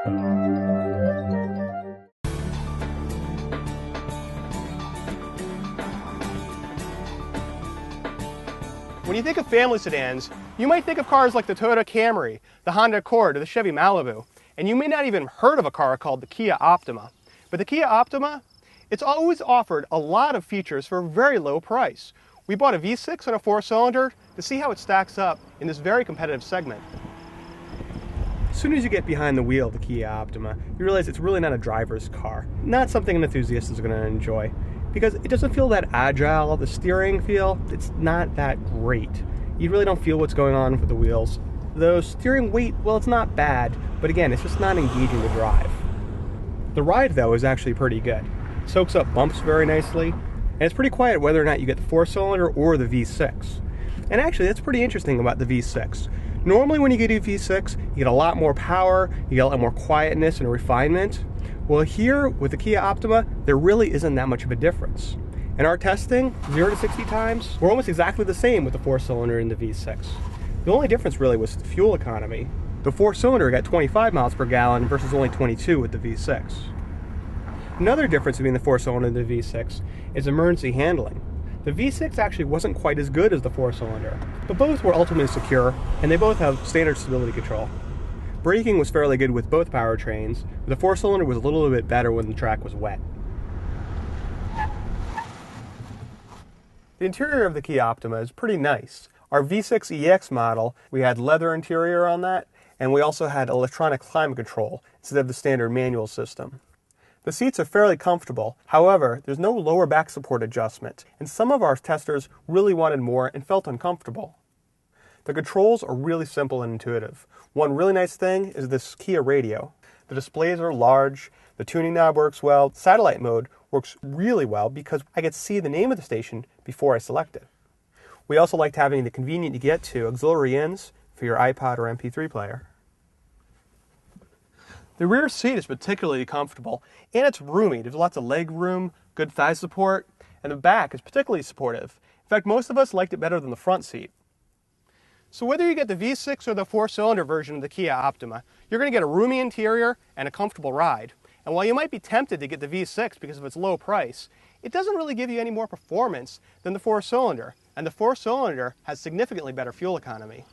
When you think of family sedans, you might think of cars like the Toyota Camry, the Honda Accord, or the Chevy Malibu. And you may not even heard of a car called the Kia Optima. But the Kia Optima, it's always offered a lot of features for a very low price. We bought a V6 and a 4-cylinder to see how it stacks up in this very competitive segment. As soon as you get behind the wheel of the Kia Optima, you realize it's really not a driver's car. Not something an enthusiast is going to enjoy, because it doesn't feel that agile. The steering feel, it's not that great. You really don't feel what's going on with the wheels. The steering weight, well, it's not bad, but again, it's just not engaging to drive. The ride, though, is actually pretty good. It soaks up bumps very nicely, and it's pretty quiet whether or not you get the 4-cylinder or the V6. And actually, that's pretty interesting about the V6. Normally when you get a V6, you get a lot more power, you get a lot more quietness and refinement. Well, here with the Kia Optima, there really isn't that much of a difference. In our testing, 0 to 60 times, we're almost exactly the same with the 4-cylinder and the V6. The only difference really was the fuel economy. The 4-cylinder got 25 miles per gallon versus only 22 with the V6. Another difference between the 4-cylinder and the V6 is emergency handling. The V6 actually wasn't quite as good as the 4-cylinder, but both were ultimately secure, and they both have standard stability control. Braking was fairly good with both powertrains, but the 4-cylinder was a little bit better when the track was wet. The interior of the Kia Optima is pretty nice. Our V6 EX model, we had leather interior on that, and we also had electronic climate control instead of the standard manual system. The seats are fairly comfortable. However, there's no lower back support adjustment, and some of our testers really wanted more and felt uncomfortable. The controls are really simple and intuitive. One really nice thing is this Kia radio. The displays are large, the tuning knob works well, satellite mode works really well because I get to see the name of the station before I select it. We also liked having the convenient to get to auxiliary ins for your iPod or MP3 player. The rear seat is particularly comfortable, and it's roomy. There's lots of leg room, good thigh support, and the back is particularly supportive. In fact, most of us liked it better than the front seat. So whether you get the V6 or the 4-cylinder version of the Kia Optima, you're going to get a roomy interior and a comfortable ride. And while you might be tempted to get the V6 because of its low price, it doesn't really give you any more performance than the 4-cylinder, and the 4-cylinder has significantly better fuel economy.